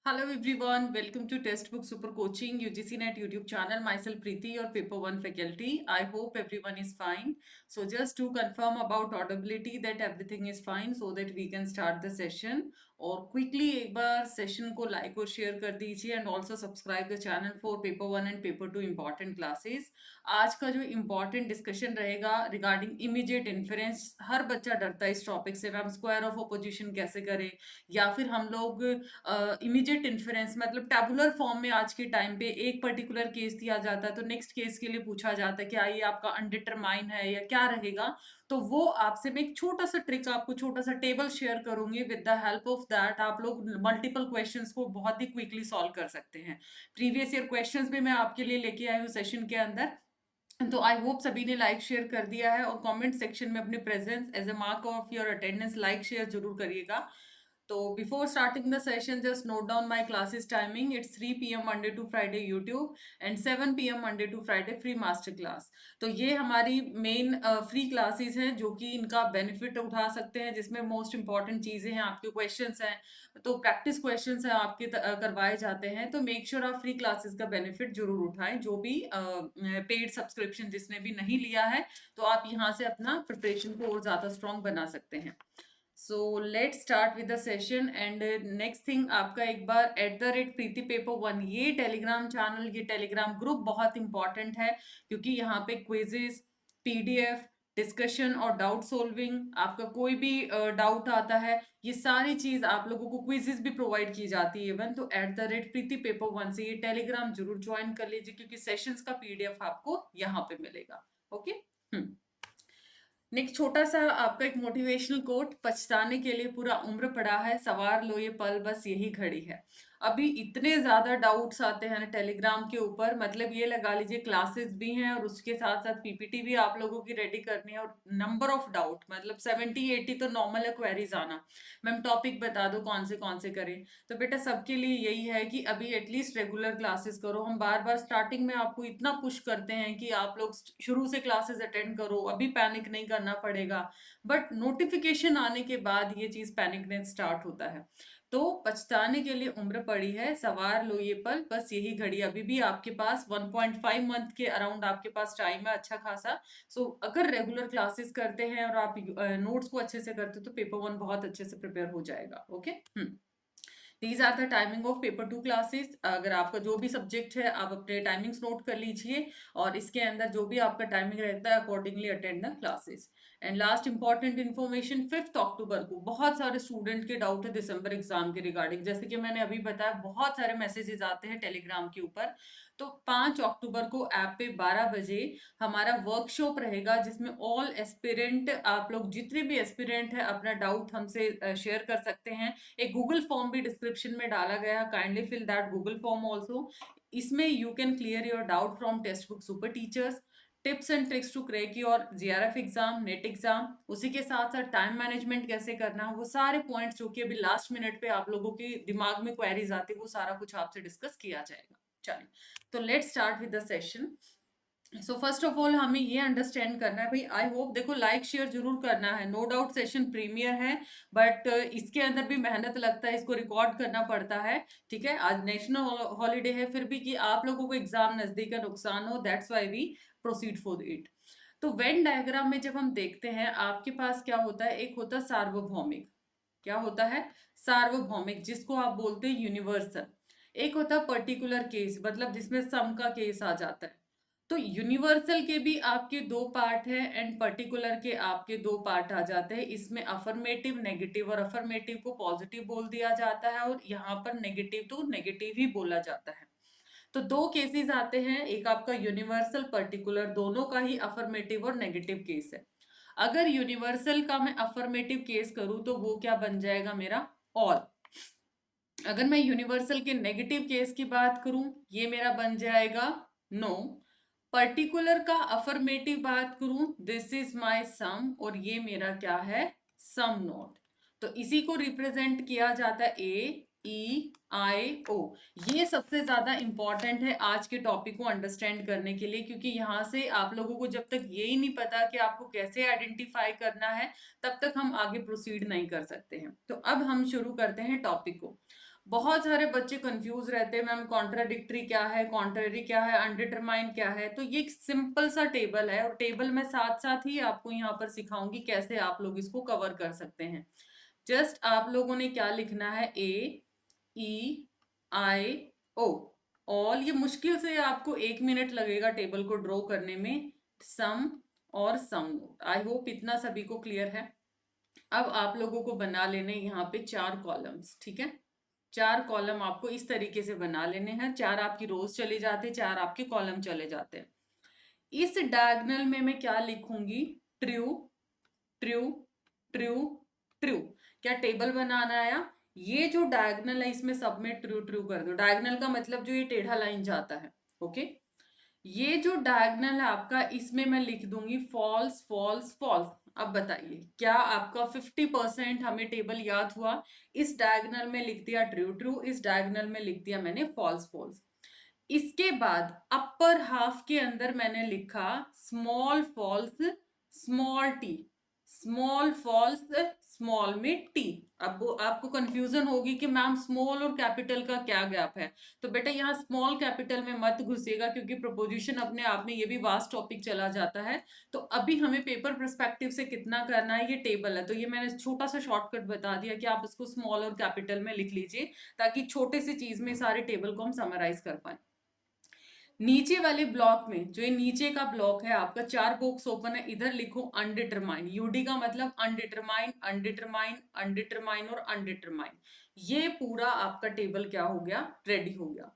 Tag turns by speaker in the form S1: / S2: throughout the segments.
S1: Hello everyone, welcome to Textbook Super Coaching UGC Net YouTube channel. Myself Preeti, your paper 1 faculty. I hope everyone is fine. So just to confirm about audibility that everything is fine so that we can start the session. और quickly एक बार session को like और share कर दीजिए and also subscribe the channel for paper 1 and paper 2 important classes. आज का जो important discussion रहेगा रिगार्डिंग इमीडिएट इन्फरेंस। हर बच्चा डरता है इस टॉपिक से, मैम स्क्वायर ऑफ अपोजिशन कैसे करें, या फिर हम लोग इमीडिएट इन्फरेंस मतलब टैबुलर फॉर्म में आज के टाइम पे एक पर्टिकुलर केस दिया जाता है तो नेक्स्ट केस के लिए पूछा जाता है कि ये आपका अनडिटरमाइन है या क्या रहेगा। तो वो आपसे मैं एक छोटा सा ट्रिक, आपको छोटा सा टेबल शेयर करूंगी। With the help of that आप लोग मल्टीपल क्वेश्चंस को बहुत ही क्विकली सॉल्व कर सकते हैं। प्रीवियस ईयर क्वेश्चंस भी मैं आपके लिए लेके आई हूँ सेशन के अंदर। तो आई होप सभी ने लाइक शेयर कर दिया है और कमेंट सेक्शन में अपनी presence as a mark of your attendance like share जरूर करिएगा। तो before starting the session just note down my classes timing. It's 3 PM Monday to Friday YouTube and 7 PM Monday to Friday free master class. तो ये हमारी main free classes हैं जो कि इनका बेनिफिट उठा सकते हैं, जिसमें मोस्ट इंपॉर्टेंट चीज़ें हैं, आपके क्वेश्चंस हैं, तो प्रैक्टिस क्वेश्चंस हैं आपके करवाए जाते हैं। तो मेक श्योर आप फ्री क्लासेस का बेनिफिट जरूर उठाएं। जो भी पेड सब्सक्रिप्शन जिसने भी नहीं लिया है तो आप यहाँ से अपना प्रिपरेशन को और ज़्यादा स्ट्रॉन्ग बना सकते हैं। So let start with the session and next thing, आपका एक बार @प्रीति पेपर 1 ये टेलीग्राम चैनल, ये टेलीग्राम ग्रुप बहुत इंपॉर्टेंट है क्योंकि यहाँ पे क्विजेस, PDF, डिस्कशन और डाउट सोल्विंग, आपका कोई भी डाउट आता है, ये सारी चीज आप लोगों को क्विजेस भी प्रोवाइड की जाती है इवन। तो @प्रीति पेपर 1 से ये टेलीग्राम जरूर ज्वाइन कर लीजिए क्योंकि सेशंस का PDF आपको यहाँ पे मिलेगा। ओके। नेक्स्ट छोटा सा आपका एक मोटिवेशनल कोट, पछताने के लिए पूरा उम्र पड़ा है, सवार लो ये पल बस यही घड़ी है। अभी इतने ज्यादा डाउट्स आते हैं ना टेलीग्राम के ऊपर, मतलब ये लगा लीजिए क्लासेस भी हैं और उसके साथ साथ PPT भी आप लोगों की रेडी करनी है और नंबर ऑफ डाउट मतलब 70-80 तो नॉर्मल है क्वेरीज आना। मैम टॉपिक बता दो कौन से करें। तो बेटा सबके लिए यही है कि अभी एटलीस्ट रेगुलर क्लासेस करो। हम बार बार स्टार्टिंग में आपको इतना पुश करते हैं कि आप लोग शुरू से क्लासेस अटेंड करो, अभी पैनिक नहीं करना पड़ेगा, बट नोटिफिकेशन आने के बाद ये चीज पैनिक स्टार्ट होता है। तो पछताने के लिए उम्र पड़ी है, सवार लो ये पल बस यही घड़ी। अभी भी आपके पास 1.5 मंथ के अराउंड आपके पास टाइम है अच्छा खासा। सो अगर रेगुलर क्लासेस करते हैं और आप नोट्स को अच्छे से करते हो तो पेपर 1 बहुत अच्छे से प्रिपेयर हो जाएगा। Okay. These are the timing of paper 2 classes. अगर आपका जो भी सब्जेक्ट है आप अपने टाइमिंग्स नोट कर लीजिए और इसके अंदर जो भी आपका टाइमिंग रहता है accordingly attend the classes. And last important information, 5 अक्टूबर को बहुत सारे स्टूडेंट के डाउट है दिसंबर एग्जाम के रिगार्डिंग। जैसे कि मैंने अभी बताया बहुत सारे मैसेजेस आते हैं टेलीग्राम के ऊपर। तो 5 अक्टूबर को ऐप पे 12 बजे हमारा वर्कशॉप रहेगा जिसमें ऑल एस्पिरेंट, आप लोग जितने भी एस्पिरेंट है अपना डाउट हमसे शेयर कर सकते हैं। एक गूगल फॉर्म भी डिस्क्रिप्शन में डाला गया, kindly fill that Google form also. इसमें you can clear your doubt from text book super teachers, tips and tricks to crack your JRF exam, net exam, उसी के साथ साथ टाइम मैनेजमेंट कैसे करना, वो सारे पॉइंट्स जो कि अभी लास्ट मिनट पे आप लोगों के दिमाग में क्वेरीज आती है वो सारा कुछ आपसे डिस्कस किया जाएगा। चलिए तो let start with the session. So first of all हमें ये अंडरस्टैंड करना है भाई, आई होप देखो लाइक शेयर जरूर करना है। नो डाउट सेशन प्रीमियर है बट इसके अंदर भी मेहनत लगता है, इसको रिकॉर्ड करना पड़ता है। ठीक है, आज नेशनल हॉलीडे है फिर भी कि आप लोगों को एग्जाम नजदीक का नुकसान हो, that's why we proceed for it. तो वेन डायग्राम में जब हम देखते हैं आपके पास क्या होता है, एक होता है सार्वभौमिक। क्या होता है? सार्वभौमिक, जिसको आप बोलते हैं यूनिवर्सल। एक होता है पर्टिकुलर केस, मतलब जिसमें सम का केस आ जाता है। तो यूनिवर्सल के भी आपके दो पार्ट है एंड पर्टिकुलर के आपके दो पार्ट आ जाते हैं। इसमें अफर्मेटिव नेगेटिव, और अफर्मेटिव को पॉजिटिव बोल दिया जाता है और यहाँ पर नेगेटिव तो नेगेटिव ही बोला जाता है। तो दो केसेस आते हैं, एक आपका यूनिवर्सल पर्टिकुलर, दोनों का ही अफर्मेटिव और नेगेटिव केस है। अगर यूनिवर्सल का मैं अफर्मेटिव केस करूं तो वो क्या बन जाएगा मेरा? ऑल। अगर मैं यूनिवर्सल के नेगेटिव केस की बात करूं ये मेरा बन जाएगा नो। पर्टिकुलर का अफर्मेटिव बात करूं दिस इज माय सम, और ये मेरा क्या है? सम नोट। तो इसी को रिप्रेजेंट किया जाता है AEIO। ये सबसे ज्यादा इंपॉर्टेंट है आज के टॉपिक को अंडरस्टैंड करने के लिए, क्योंकि यहाँ से आप लोगों को जब तक यही नहीं पता कि आपको कैसे आइडेंटिफाई करना है तब तक हम आगे प्रोसीड नहीं कर सकते हैं। तो अब हम शुरू करते हैं टॉपिक को। बहुत सारे बच्चे कंफ्यूज रहते हैं मैम कॉन्ट्राडिक्टरी क्या है, कॉन्ट्ररी क्या है, अनडिटरमाइन क्या है। तो ये एक सिंपल सा टेबल है और टेबल में साथ साथ ही आपको यहाँ पर सिखाऊंगी कैसे आप लोग इसको कवर कर सकते हैं। जस्ट आप लोगों ने क्या लिखना है, AEIO ऑल। ये मुश्किल से आपको 1 मिनट लगेगा टेबल को ड्रॉ करने में। सम और सम नोट, आई होप इतना सभी को क्लियर है। अब आप लोगों को बना लेने यहाँ पे 4 कॉलम्स, ठीक है। 4 कॉलम आपको इस तरीके से बना लेने हैं। 4 आपकी रोज चले जाते, 4 आपके कॉलम चले जाते हैं। इस डायगोनल में मैं क्या लिखूंगी, ट्रू ट्रू ट्रू ट्रू। क्या टेबल बनाना आया? ये जो डायगोनल है इसमें सब में ट्रू ट्रू कर दो। डायगोनल का मतलब जो ये टेढ़ा लाइन जाता है, ओके। ये जो डायगोनल है आपका, इसमें मैं लिख दूंगी फॉल्स फॉल्स फॉल्स। अब बताइए क्या आपका 50% हमें टेबल याद हुआ? इस डायगोनल में लिख दिया ट्रू ट्रू, इस डायगोनल में लिख दिया मैंने फॉल्स फॉल्स। इसके बाद अपर हाफ के अंदर मैंने लिखा small false small T, small false small में टी। अब वो आपको कंफ्यूजन होगी कि मैम स्मॉल और कैपिटल का क्या गैप है। तो बेटा यहाँ स्मॉल कैपिटल में मत घुसेगा क्योंकि प्रोपोजिशन अपने आप में ये भी वास्ट टॉपिक चला जाता है। तो अभी हमें पेपर पर्सपेक्टिव से कितना करना है, ये टेबल है तो ये मैंने छोटा सा शॉर्टकट बता दिया कि आप इसको स्मॉल और कैपिटल में लिख लीजिए ताकि छोटे से चीज में सारे टेबल को हम समराइज कर पाए। नीचे वाले ब्लॉक में, जो ये नीचे का ब्लॉक है आपका, 4 बॉक्स ओपन है, इधर लिखो अनडिटरमाइन। यूडी का मतलब अनडिटरमाइन, अनडिटरमाइन, अनडिटरमाइन और अनडिटरमाइन। ये पूरा आपका टेबल क्या हो गया, रेडी हो गया।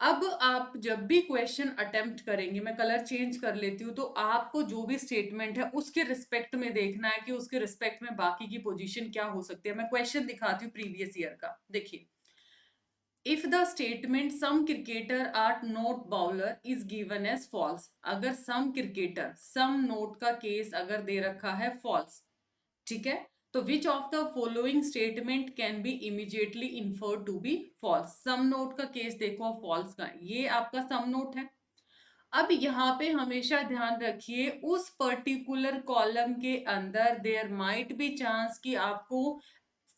S1: अब आप जब भी क्वेश्चन अटेम्प्ट करेंगे, मैं कलर चेंज कर लेती हूँ, तो आपको जो भी स्टेटमेंट है उसके रिस्पेक्ट में देखना है कि उसके रिस्पेक्ट में बाकी की पोजीशन क्या हो सकती है। मैं क्वेश्चन दिखाती हूँ प्रीवियस ईयर का, देखिए। If the statement some cricketer are not bowler is given as false, अगर some cricketer, some note का केस अगर दे रखा है false, ठीक है, तो which of the following statement can be immediately inferred to be false? some note का case देखो false का, ये आपका some note है। अब यहाँ पे हमेशा ध्यान रखिए उस पर्टिकुलर कॉलम के अंदर देयर माइट बी चांस कि आपको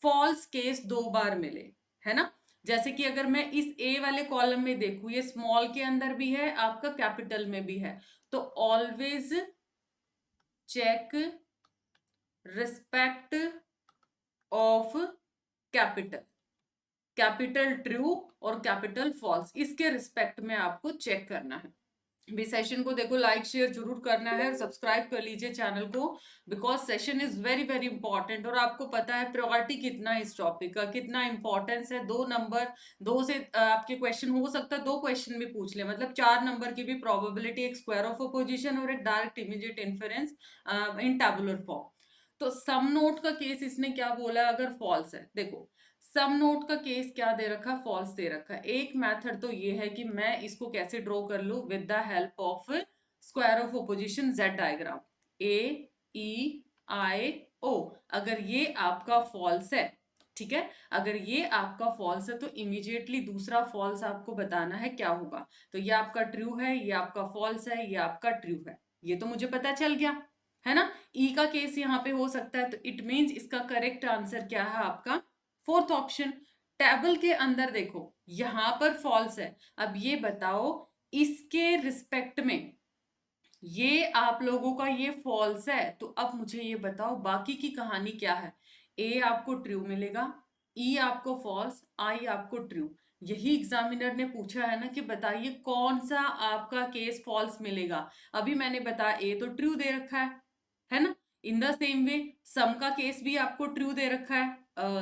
S1: फॉल्स केस 2 बार मिले, है ना। जैसे कि अगर मैं इस ए वाले कॉलम में देखूं, ये स्मॉल के अंदर भी है, आपका कैपिटल में भी है। तो always check respect of capital, capital true और कैपिटल फॉल्स, इसके रिस्पेक्ट में आपको चेक करना है। भी सेशन को देखो, लाइक शेयर जरूर करना है और सब्सक्राइब कर लीजिए चैनल को, because session is very very important. और आपको पता है प्रायोरिटी कितना है इस टॉपिक का, कितना इंपॉर्टेंस है। 2 नंबर, 2 से आपके क्वेश्चन हो सकता है 2 क्वेश्चन भी पूछ ले, मतलब 4 नंबर की भी प्रोबेबिलिटी, एक स्क्वायर ऑफ अपोजिशन और एक डायरेक्ट इमीडिएट इन्फरेंस इन टैबुलर फॉर्म। तो सम नोट का केस इसने क्या बोला, अगर फॉल्स है, देखो सम नोट का केस क्या दे रखा, फॉल्स दे रखा है। एक मेथड तो ये है कि मैं इसको कैसे ड्रॉ कर लू, with the help of square of opposition Z diagram, AEIO। अगर ये आपका फॉल्स है, ठीक है, अगर ये आपका फॉल्स है तो इमीडिएटली दूसरा फॉल्स आपको बताना है क्या होगा। तो ये आपका ट्रू है, ये आपका फॉल्स है, ये आपका ट्रू है, ये तो मुझे पता चल गया, है ना। ई का केस यहाँ पे हो सकता है, तो इट मीन्स इसका करेक्ट आंसर क्या है आपका, फोर्थ ऑप्शन। टेबल के अंदर देखो यहां पर फॉल्स है, अब ये बताओ इसके रिस्पेक्ट में ये आप लोगों का ये फॉल्स है, तो अब मुझे ये बताओ बाकी की कहानी क्या है। ए आपको ट्रू मिलेगा, ई आपको फॉल्स, आई आपको ट्रू। यही एग्जामिनर ने पूछा है ना कि बताइए कौन सा आपका केस फॉल्स मिलेगा। अभी मैंने बताया ए तो ट्रू दे रखा है ना। इन द सेम वे सम का केस भी आपको ट्रू दे रखा है,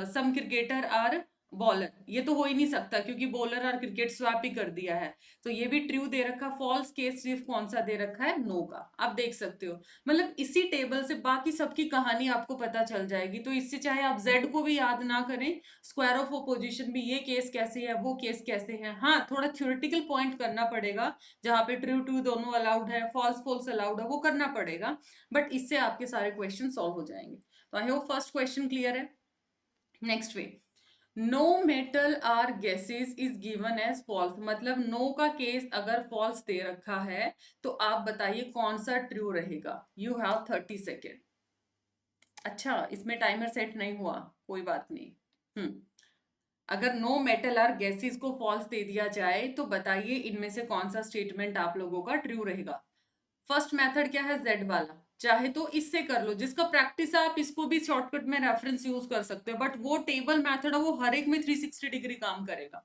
S1: सम क्रिकेटर आर बॉलर, ये तो हो ही नहीं सकता क्योंकि बॉलर और क्रिकेट स्वैप ही कर दिया है, तो ये भी ट्रू दे रखा। फॉल्स केस सिर्फ कौन सा दे रखा है, नो का। आप देख सकते हो, मतलब इसी टेबल से बाकी सबकी कहानी आपको पता चल जाएगी। तो इससे चाहे आप जेड को भी याद ना करें, स्क्वायर ऑफ अपोजिशन भी ये केस कैसे है, वो केस कैसे है, हाँ थोड़ा थ्योरेटिकल पॉइंट करना पड़ेगा, जहां पे ट्रू ट्रू दोनों अलाउड है, फॉल्स फॉल्स अलाउड है, वो करना पड़ेगा, बट इससे आपके सारे क्वेश्चन सॉल्व हो जाएंगे। तो I hope first question clear है। Next way, no metal are gases is given as false, मतलब नो का केस अगर फॉल्स दे रखा है तो आप बताइए कौन सा ट्रू रहेगा। You have 30 second. अच्छा, इसमें टाइमर सेट नहीं हुआ, कोई बात नहीं। अगर नो मेटल आर गैसेस को फॉल्स दे दिया जाए तो बताइए इनमें से कौन सा स्टेटमेंट आप लोगों का ट्रू रहेगा। फर्स्ट मेथड क्या है, जेड वाला, चाहे तो इससे कर लो, जिसका प्रैक्टिस है आप इसको भी शॉर्टकट में रेफरेंस यूज कर सकते हो, बट वो टेबल मेथड है वो हर एक में 360 डिग्री काम करेगा।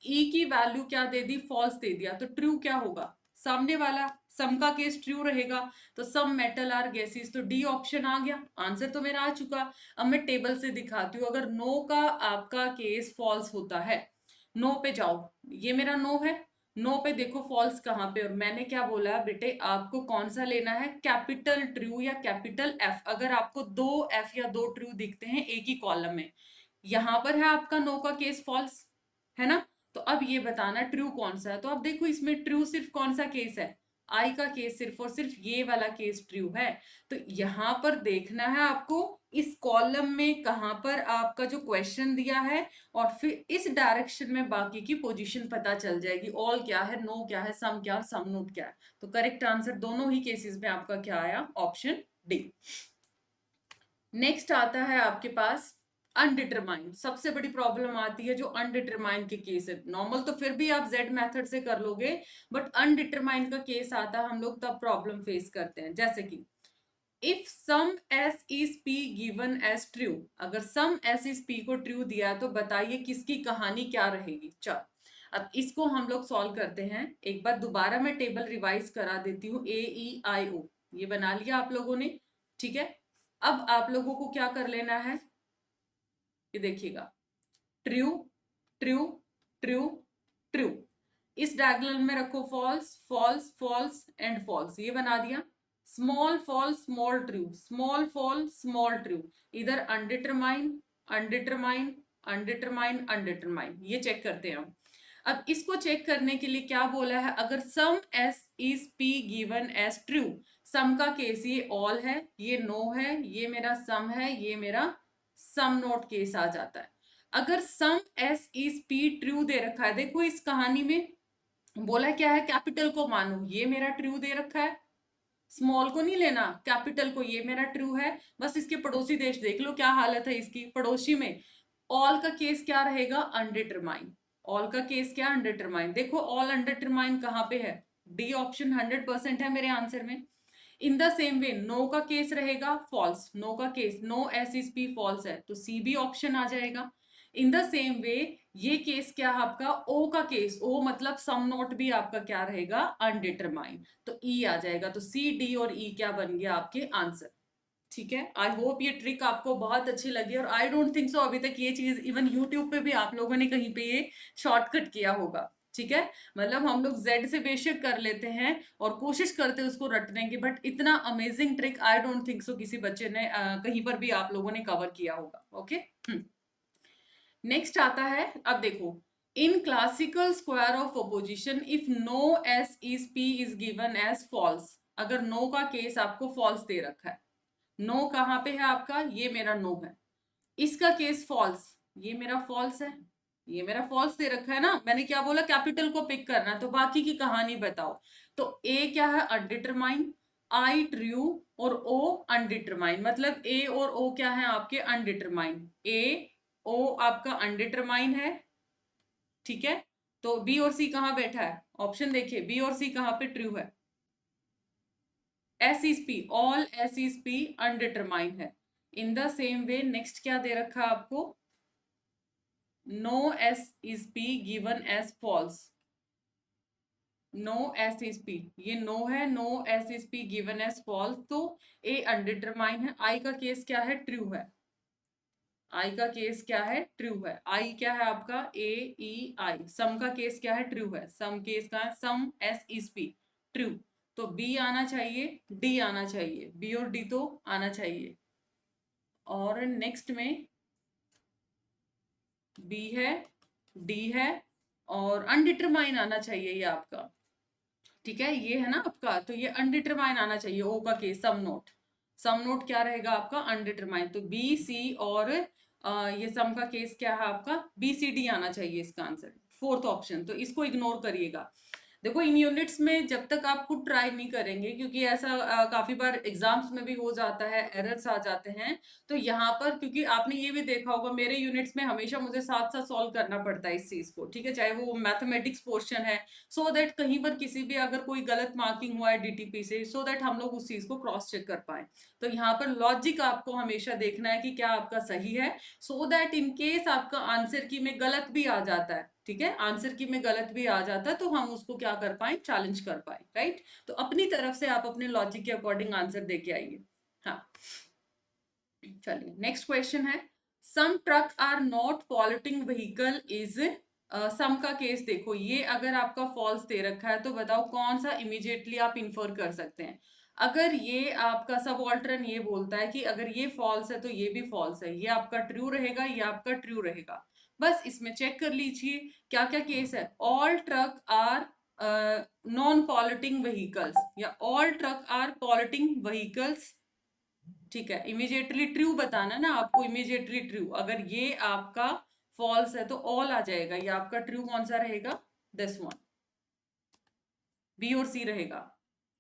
S1: ई की वैल्यू क्या दे दी, फॉल्स दे दिया, तो ट्रू क्या होगा, सामने वाला सम का केस ट्रू रहेगा, तो सम मेटल आर गैसेस, तो डी ऑप्शन आ गया, आंसर तो मेरा आ चुका। अब मैं टेबल से दिखाती हूँ, अगर नो का आपका केस फॉल्स होता है, नो पे जाओ, ये मेरा नो है, नो पे देखो फॉल्स कहाँ पे, और मैंने क्या बोला बेटे आपको कौन सा लेना है, कैपिटल ट्रू या कैपिटल एफ। अगर आपको दो एफ या दो ट्रू दिखते हैं एक ही कॉलम में, यहां पर है आपका नो का केस फॉल्स, है ना, तो अब ये बताना ट्रू कौन सा है। तो अब देखो इसमें ट्रू सिर्फ कौन सा केस है, आई का केस सिर्फ और सिर्फ ये वाला केस ट्रू है। तो यहां पर देखना है आपको इस कॉलम में कहां पर आपका जो क्वेश्चन दिया है, और फिर इस डायरेक्शन में बाकी की पोजीशन पता चल जाएगी, ऑल क्या है, नो क्या है, सम क्या है, सम नोट क्या है। तो करेक्ट आंसर दोनों ही केसेस में आपका क्या आया, ऑप्शन डी। नेक्स्ट आता है आपके पास अनडिटरमाइंड। सबसे बड़ी प्रॉब्लम आती है जो अनडिटरमाइंड के केस है, नॉर्मल तो फिर भी आप जेड मेथड से कर लोगे, बट अनडिटरमाइंड का केस आता है हम लोग तब प्रॉब्लम फेस करते हैं। जैसे कि if some S is P given as true, अगर सम एस इज पी को ट्रू दिया तो बताइए किसकी कहानी क्या रहेगी। चल अब इसको हम लोग सॉल्व करते हैं, एक बार दोबारा मैं टेबल रिवाइज करा देती हूँ, ए ई आई ओ ये बना लिया आप लोगों ने, ठीक है। अब आप लोगों को क्या कर लेना है, ये देखिएगा, ट्रू ट्रू ट्रू ट्रू, इस डायगोनल में रखो false false false and false, ये बना दिया। Small false small true, small fall small true, इधर अनडिटरमाइंड अनडिटरमाइंड अनडिटरमाइंड अनडिटरमाइंड, ये चेक करते हैं हम। अब इसको चेक करने के लिए क्या बोला है, अगर some S is P given as true, some का केस ये ऑल है, ये नो है, ये मेरा सम है, ये मेरा सम नोट केस आ जाता है। अगर some S is P true they रखा है, देखो इस कहानी में बोला क्या है, कैपिटल को मानो, ये मेरा ट्रू दे रखा है, स्मॉल को नहीं लेना, कैपिटल को, ये मेरा ट्रू है। बस इसके पड़ोसी देश देख लो क्या हालत है इसकी, पड़ोसी में ऑल का केस क्या रहेगा, अनडिटरमाइंड, ऑल का केस क्या, अनडिटरमाइंड। देखो ऑल अनडिटरमाइंड कहाँ पे है, डी ऑप्शन 100% है मेरे आंसर में। In the same way no का केस रहेगा फॉल्स, नो का case no S is P false है, तो सी बी ऑप्शन आ जाएगा। इन द सेम वे ये केस क्या है आपका, ओ का केस, ओ मतलब सम नोट भी आपका क्या रहेगा, अनडिटरमाइंड, तो ई आ जाएगा। तो सी डी और ई क्या बन गया आपके आंसर, ठीक है। आई होप ये ट्रिक आपको बहुत अच्छी लगी, और आई डोंट थिंक सो अभी तक ये चीज इवन यूट्यूब पे भी आप लोगों ने कहीं पे ये शॉर्टकट किया होगा, ठीक है। मतलब हम लोग जेड से बेशक कर लेते हैं और कोशिश करते हैं उसको रटने की, बट इतना amazing trick I don't think so किसी बच्चे ने कहीं पर भी आप लोगों ने कवर किया होगा। ओके, नेक्स्ट आता है, अब देखो, in classical square of opposition if no S is P is given as false, अगर नो का केस आपको फॉल्स दे रखा है, नो कहाँ पे है आपका, ये मेरा नो है, इसका केस फॉल्स, ये मेरा फॉल्स है, ये मेरा फॉल्स दे रखा है ना, मैंने क्या बोला, कैपिटल को पिक करना, तो बाकी की कहानी बताओ। तो ए क्या है, अनडिटरमाइंड, आई ट्रू और ओ अनडिटरमाइंड, मतलब ए और ओ क्या है आपके अनडिटरमाइंड, ए ओ आपका अनडिटरमाइंड है, ठीक है। तो बी और सी कहां बैठा है, ऑप्शन देखिए, बी और सी कहां पे ट्रू है, S is P, all S is P undetermined है। In the same way next क्या दे रखा है आपको, no S is P given as false, no S is P, ये नो है, no S is P given as false, तो a undetermined है। आई का केस क्या है, ट्रू है, आई का केस क्या है, ट्रू है। आई क्या है आपका, ए ई आई। सम का केस क्या है, ट्रू है, सम केस का है, सम एस इज पी ट्रू, तो बी आना चाहिए, डी आना चाहिए, बी और डी तो आना चाहिए। और नेक्स्ट में बी है, डी है, और अनडिटरमाइन आना चाहिए ये आपका, ठीक है, ये है ना आपका, तो ये अनडिटरमाइन आना चाहिए। ओ का केस सम नोट, सम नोट क्या रहेगा आपका, अनडिटरमाइन, तो बी सी और ये सम का केस क्या है आपका, बी सी डी आना चाहिए इसका आंसर, फोर्थ ऑप्शन, तो इसको इग्नोर करिएगा। देखो इन यूनिट्स में जब तक आप खुद ट्राई नहीं करेंगे, क्योंकि ऐसा काफी बार एग्जाम्स में भी हो जाता है, एरर्स आ जाते हैं, तो यहाँ पर क्योंकि आपने ये भी देखा होगा मेरे यूनिट्स में हमेशा मुझे साथ साथ सॉल्व करना पड़ता है इस चीज को, ठीक है, चाहे वो मैथमेटिक्स पोर्शन है, सो दैट कहीं पर किसी भी अगर कोई गलत मार्किंग हुआ है डीटीपी से, सो दैट हम लोग उस चीज को क्रॉस चेक कर पाए। तो यहाँ पर लॉजिक आपको हमेशा देखना है कि क्या आपका सही है, सो दैट इन केस आपका आंसर की में गलत भी आ जाता है, ठीक है, आंसर की में गलत भी आ जाता है, तो हम उसको क्या कर पाए, चैलेंज कर पाए, राइट। तो अपनी तरफ से आप अपने लॉजिक के अकॉर्डिंग आंसर दे के आइए। हाँ, चलिए नेक्स्ट क्वेश्चन है, some truck are not polluting vehicle is, some का केस देखो, ये अगर आपका फॉल्स दे रखा है तो बताओ कौन सा इमीडिएटली आप इन्फर कर सकते हैं। अगर ये आपका सब ऑल्टरन ये बोलता है कि अगर ये फॉल्स है तो ये भी फॉल्स है, ये आपका ट्रू रहेगा, ये आपका ट्रू रहेगा। बस इसमें चेक कर लीजिए क्या क्या केस है, all truck are non polluting vehicles या all truck are polluting vehicles, ठीक है, इमीडिएटली ट्रू बताना ना आपको, इमीडिएटली ट्रू, अगर ये आपका फॉल्स है तो ऑल आ जाएगा, ये आपका ट्रू कौन सा रहेगा, दिस वन, बी और सी रहेगा।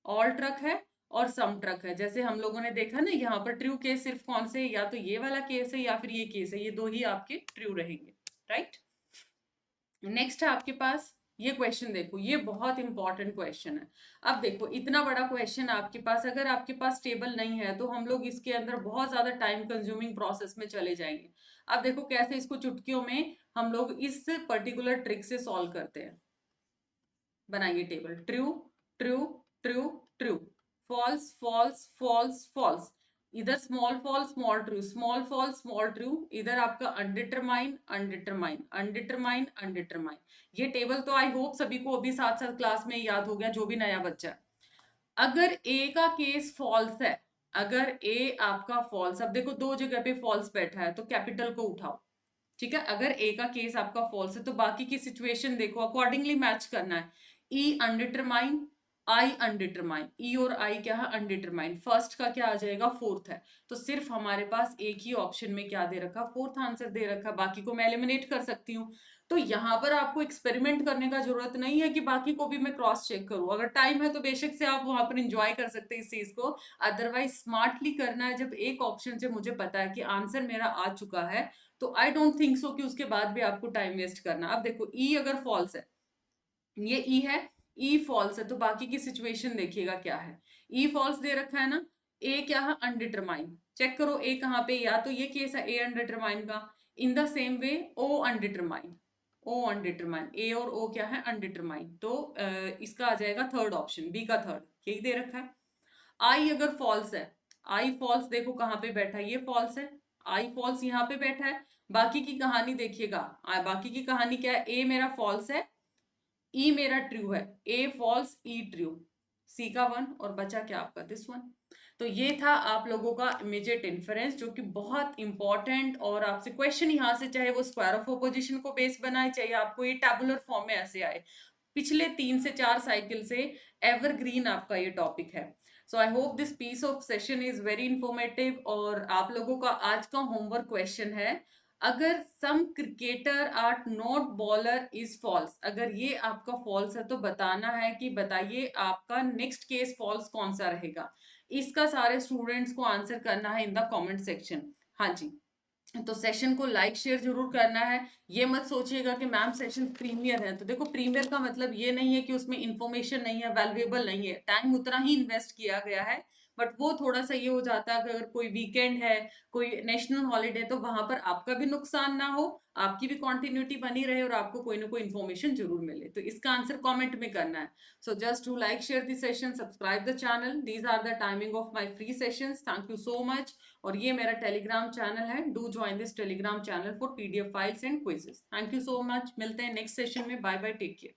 S1: ऑल ट्रक है और सम ट्रक है, जैसे हम लोगों ने देखा ना यहाँ पर ट्रू केस सिर्फ कौन से, या तो ये वाला केस है या फिर ये केस है, ये दो ही आपके ट्रू रहेंगे, राइट। नेक्स्ट है आपके पास ये क्वेश्चन, देखो ये बहुत इंपॉर्टेंट क्वेश्चन है। अब देखो इतना बड़ा क्वेश्चन आपके पास, अगर आपके पास टेबल नहीं है तो हम लोग इसके अंदर बहुत ज्यादा टाइम कंज्यूमिंग प्रोसेस में चले जाएंगे। अब देखो कैसे इसको चुटकियों में हम लोग इस पर्टिकुलर ट्रिक से सॉल्व करते हैं। बनाइए table, true true true true, false false false false, इधर small fall small true, small fall small true, इधर आपका अनडिटरमाइन अनडिटरमाइन अनडिटरमाइन अनडिटरमाइन। ये टेबल तो आई होप सभी को अभी साथ साथ क्लास में याद हो गया, जो भी नया बच्चा है। अगर ए का केस फॉल्स है, अगर ए आपका फॉल्स, अब देखो दो जगह पे फॉल्स बैठा है तो कैपिटल को उठाओ, ठीक है, अगर ए का केस आपका फॉल्स है तो बाकी की सिचुएशन देखो, अकॉर्डिंगली मैच करना है। ई अनडिटरमाइन, आई अनडिटरमाइन, ई और आई क्या है, अनडिटरमाइन, फर्स्ट का क्या आ जाएगा, फोर्थ है, तो सिर्फ हमारे पास एक ही ऑप्शन में क्या दे रखा, फोर्थ आंसर दे रखा, बाकी को मैं एलिमिनेट कर सकती हूँ। तो यहाँ पर आपको एक्सपेरिमेंट करने का जरूरत नहीं है कि बाकी को भी मैं क्रॉस चेक करूँ, अगर टाइम है तो बेशक से आप वहां पर इंजॉय कर सकते हैं इस चीज को, अदरवाइज स्मार्टली करना है। जब एक ऑप्शन से मुझे पता है कि आंसर मेरा आ चुका है, तो आई डोंट थिंक सो कि उसके बाद भी आपको टाइम वेस्ट करना। अब देखो ई अगर फॉल्स है, ये ई है, ई फॉल्स है, तो बाकी की सिचुएशन देखिएगा क्या है। ई फॉल्स दे रखा है ना, ए क्या है, अनडिटरमाइन, चेक करो ए कहाँ पे, या तो ये केस है ए अनडिटरमाइन का, इन द सेम वे ओ अनडिटरमाइन, ओ अनडिटरमाइन, ए और ओ क्या है, अनडिटरमाइन, तो इसका आ जाएगा थर्ड ऑप्शन, बी का थर्ड, यही दे रखा है। आई अगर फॉल्स है, आई फॉल्स देखो कहाँ पे बैठा है, ये फॉल्स है, आई फॉल्स यहाँ पे बैठा है, बाकी की कहानी देखिएगा, बाकी की कहानी क्या है, ए मेरा फॉल्स है, ई मेरा ट्रू है, ए फॉल्स ई ट्रू, सी का वन, और बचा क्या आपका दिस वन। तो ये था आप लोगों का इमीडिएट इन्फरेंस, जो कि बहुत इंपॉर्टेंट, और आपसे क्वेश्चन यहाँ से चाहे वो स्क्वायर ऑफ अपोजिशन को बेस बनाए, चाहे आपको ये टैबुलर फॉर्म में ऐसे आए, पिछले 3 से 4 साइकिल से एवरग्रीन आपका ये टॉपिक है। So I hope this piece of session is very informative. और आप लोगों का आज का होमवर्क क्वेश्चन है, अगर some cricketer are not bowler is false, अगर ये आपका फॉल्स है तो बताना है कि बताइए आपका नेक्स्ट केस फॉल्स कौन सा रहेगा। इसका सारे स्टूडेंट्स को आंसर करना है इन द कमेंट सेक्शन। हाँ जी, तो सेशन को लाइक शेयर जरूर करना है। ये मत सोचिएगा कि मैम सेशन प्रीमियर है, तो देखो प्रीमियर का मतलब ये नहीं है कि उसमें इंफॉर्मेशन नहीं है, वैल्यूएबल नहीं है, टाइम उतना ही इन्वेस्ट किया गया है, बट वो थोड़ा सा ये हो जाता है कि अगर कोई वीकेंड है, कोई नेशनल हॉलीडे, तो वहां पर आपका भी नुकसान ना हो, आपकी भी कंटिन्यूटी बनी रहे और आपको कोई ना कोई इन्फॉर्मेशन जरूर मिले। तो इसका आंसर कमेंट में करना है। So just to like share the session, subscribe the channel, these are the timing of my free sessions, thank you so much. और ये मेरा टेलीग्राम चैनल है, do join this Telegram channel for PDF files and quizzes. Thank you so much, मिलते हैं next session में, bye bye, take care.